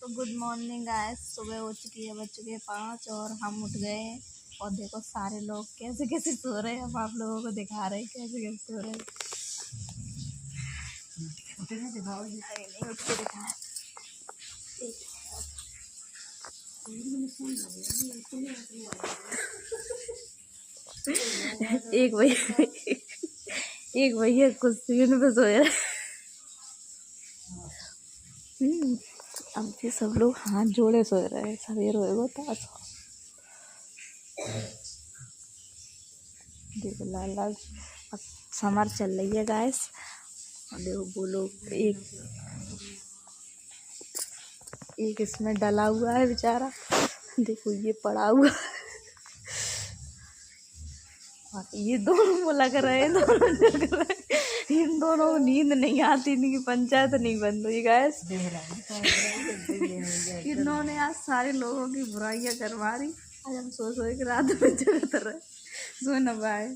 तो good morning guys. सुबह हो चुकी है, बज चुके हैं 5 और हम उठ गए हैं। और देखो सारे लोग कैसे कैसे सो रहे हैं। हम आप लोगों को दिखा रहे हैं कैसे कैसे सो रहे हैं। नहीं उठ के दिखाया। एक भैया कुर्सी पे सोया। अब भी सब लोग हाथ जोड़े सो रहे हैं। सवेर होएगा ताश देखो लाल लाल समर चल रही है गाइस। और देखो वो लोग एक इसमें डला हुआ है बेचारा। देखो ये पड़ा हुआ और ये दोनों वो लग रहे हैं, दोनों जग रहे हैं। इन दोनों को नींद नहीं आती, इनकी पंचायत नहीं बंद हुई गैस। इन्होंने आज सारे लोगों की बुराइयां करवा रही। आज हम सो के रात में जगत रहे। सो न पाए।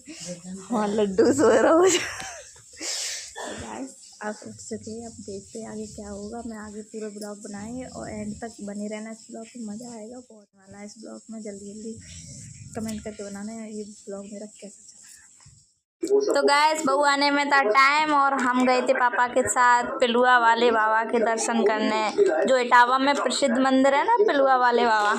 हाँ लड्डू सो रहा हो। आप उठ सके, अब देखते हैं आगे क्या होगा। मैं आगे पूरा ब्लॉग बनाएंगे और एंड तक बने रहना इस ब्लॉग में। मज़ा आएगा बहुत वाला है इस ब्लॉग में। जल्दी जल्दी कमेंट करके बनाना है ये ब्लॉग मेरा कैसा चला। तो गैस बहू आने में था टाइम और हम गए थे पापा के साथ पिलुआ वाले बाबा के दर्शन करने। जो इटावा में प्रसिद्ध मंदिर है ना पिलुआ वाले बाबा।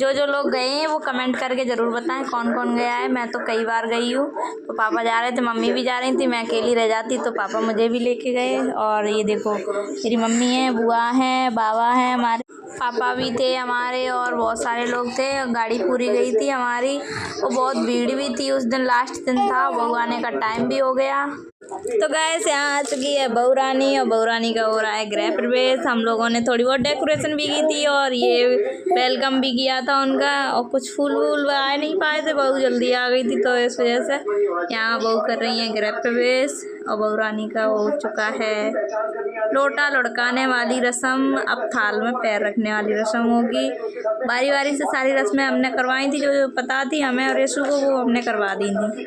जो लोग गए हैं वो कमेंट करके ज़रूर बताएं कौन कौन गया है। मैं तो कई बार गई हूँ। तो पापा जा रहे थे, मम्मी भी जा रही थी, मैं अकेली रह जाती तो पापा मुझे भी लेके गए। और ये देखो मेरी मम्मी है, बुआ है, बाबा है, हमारे पापा भी थे हमारे और बहुत सारे लोग थे। गाड़ी पूरी गई थी हमारी और बहुत भीड़ भी थी उस दिन। लास्ट दिन था, बहू आने का टाइम भी हो गया। तो गैस यहाँ आ चुकी है बहू रानी और बहू रानी का हो रहा है गृह प्रवेश। हम लोगों ने थोड़ी बहुत डेकोरेशन भी की थी और ये वेलकम भी किया था उनका। और कुछ फूल वूल आ नहीं पाए थे, बहू जल्दी आ गई थी तो इस वजह से यहाँ बहू कर रही है गृह प्रवेश। और बहू रानी का हो चुका है लोटा लुढ़काने वाली रस्म। अब थाल में पैर रखने वाली रस्म होगी। बारी बारी से सारी रस्में हमने करवाई थी, जो पता थी हमें और यशु को वो हमने करवा दी थी।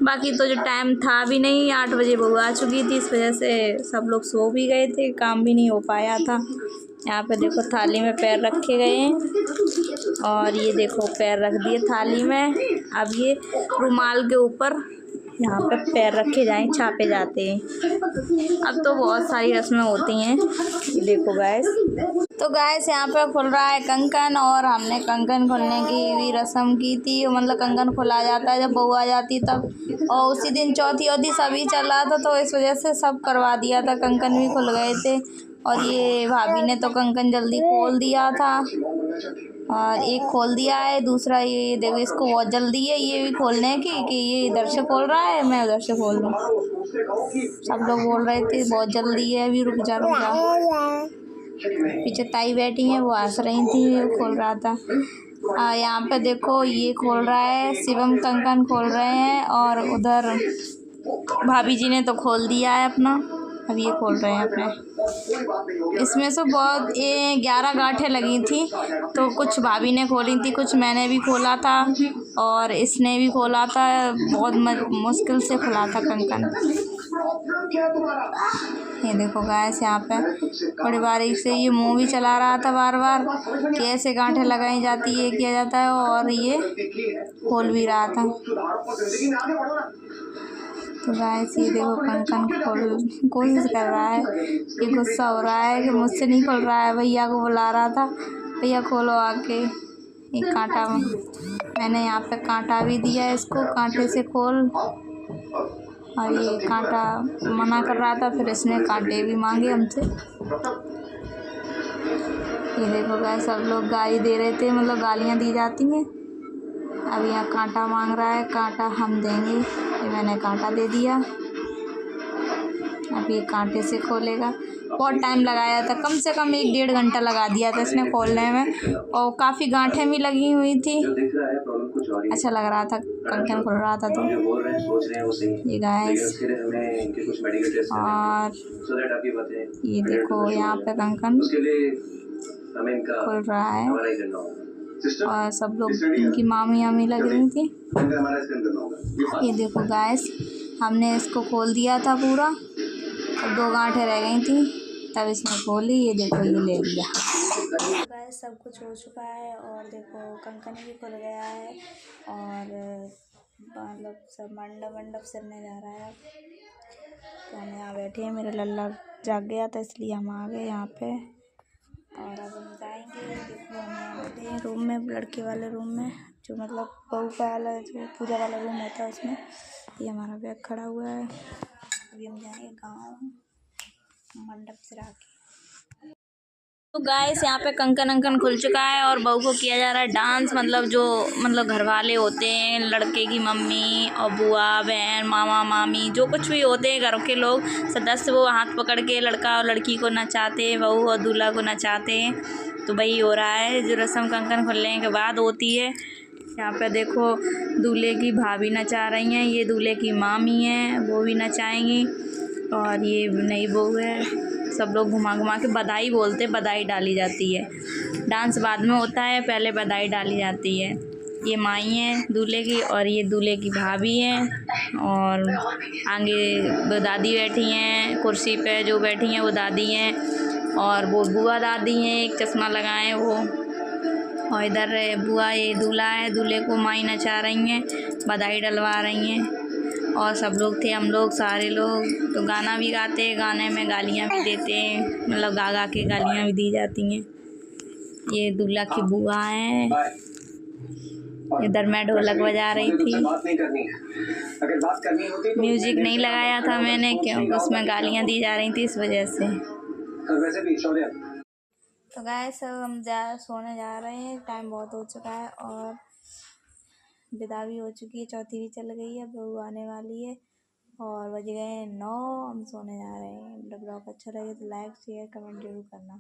बाकी तो जो टाइम था भी नहीं, 8 बजे बहू आ चुकी थी, इस वजह से सब लोग सो भी गए थे, काम भी नहीं हो पाया था। यहाँ पे देखो थाली में पैर रखे गए हैं और ये देखो पैर रख दिए थाली में। अब ये रुमाल के ऊपर यहाँ पे पैर रखे जाएं, छापे जाते हैं। अब तो बहुत सारी रस्में होती हैं, ये देखो गैस। तो गैस यहाँ पे खुल रहा है कंकन और हमने कंकन खुलने की भी रस्म की थी। मतलब कंकन खुला जाता है जब बहू आ जाती तब, और उसी दिन चौथी सभी चल रहा था तो इस वजह से सब करवा दिया था। कंकन भी खुल गए थे और ये भाभी ने तो कंकन जल्दी खोल दिया था और एक खोल दिया है, दूसरा ये देखो इसको बहुत जल्दी है ये भी खोलने की कि ये इधर से खोल रहा है, मैं उधर से खोल दूँ। सब लोग बोल रहे थे बहुत जल्दी है, अभी रुक जा। पीछे ताई बैठी हैं, वो हंस रही थी, वो खोल रहा था। यहाँ पे देखो ये खोल रहा है, शिवम कंकन खोल रहे हैं और उधर भाभी जी ने तो खोल दिया है अपना, अब ये खोल रहे हैं अपने। इसमें से बहुत 11 गांठें लगी थी, तो कुछ भाभी ने खोली थी, कुछ मैंने भी खोला था और इसने भी खोला था। बहुत मुश्किल से खुला था कंकन। ये देखो गाइस यहाँ पे बड़ी बारीक से ये मुंह भी चला रहा था बार बार कि ऐसे गांठें लगाई जाती है, किया जाता है, और ये खोल भी रहा था। तो गाइस ये देखो कंकन कोशिश कर रहा है, ये गुस्सा हो रहा है कि मुझसे नहीं खोल रहा है। भैया को बुला रहा था, भैया खोलो आके। एक कांटा मैंने यहाँ पे कांटा भी दिया इसको, कांटे से खोल। और ये कांटा मना कर रहा था, फिर इसने कांटे भी मांगे हमसे। ये देखो गाइस सब लोग गाली दे रहे थे, मतलब गालियाँ दी जाती हैं। अब यहाँ कांटा मांग रहा है, कांटा हम देंगे, ये मैंने कांटा दे दिया। अब ये कांटे से खोलेगा। बहुत टाइम लगाया था, कम से कम 1-1.5 घंटा लगा दिया था इसने खोलने में, और काफ़ी गांठें भी लगी हुई थी। अच्छा लग रहा था कंकन खुल रहा था। तो ये गाइस और ये देखो यहाँ पे कंकन खुल रहा है और सब लोग इनकी मामी लग रही थी। ये देखो गाइस हमने इसको खोल दिया था पूरा, अब 2 गांठें रह गई थी तब इसने खोली, ये देखो ये ले लिया। गाइस सब कुछ हो चुका है और देखो कंकन भी खुल गया है और मतलब सब मंडप सिरने जा रहा है। तो हम यहाँ बैठे हैं, मेरा लल्ला जाग गया था इसलिए हम आ गए यहाँ पे और अब हम जाएंगे। देखो हम यहाँ बैठे हैं रूम में, लड़के वाले रूम में, जो मतलब बहू का वाला जो पूजा वाला रूम होता है उसमें। ये हमारा बैग खड़ा हुआ है। अभी हम जाएंगे गाँव मंडप सिरा के। तो गाइस यहाँ पे कंकन खुल चुका है और बहू को किया जा रहा है डांस। मतलब जो घर वाले होते हैं, लड़के की मम्मी और बुआ बहन मामा मामी जो कुछ भी होते हैं घर के लोग सदस्य, वो हाथ पकड़ के लड़का और लड़की को नचाते, बहू और दूल्हा को नचाते हैं। तो वही हो रहा है जो रस्म कंकन खुलने के बाद होती है। यहाँ पे देखो दूल्हे की भाभी नचा रही हैं, ये दूल्हे की मामी है, वो भी नचाएंगी और ये नई बहू है। सब लोग घुमा के बधाई बोलते, बधाई डाली जाती है। डांस बाद में होता है, पहले बधाई डाली जाती है। ये माई है दूल्हे की और ये दूल्हे की भाभी है और आगे दादी बैठी हैं कुर्सी पे, जो बैठी हैं वो दादी हैं और वो बुआ दादी हैं, एक चश्मा लगाए वो। और इधर बुआ, ये दूल्हा है, दूल्हे को माई नचा रही हैं, बधाई डलवा रही हैं और सब लोग थे, हम लोग सारे लोग। तो गाना भी गाते हैं, गाने में गालियाँ भी देते हैं, मतलब गा के गालियाँ भी दी जाती हैं। ये दूल्हा की बुआ है, इधर मैं ढोलक बजा रही थी, म्यूजिक नहीं लगाया था मैंने क्योंकि उसमें गालियाँ दी जा रही थी इस वजह से। तो गाइस सब हम सोने जा रहे हैं, टाइम बहुत हो चुका है और विदा भी हो चुकी है, चौथी भी चल गई है, बहू आने वाली है और बज गए 9। हम सोने जा रहे हैं। ब्लॉग अच्छा लगे तो लाइक शेयर कमेंट जरूर करना।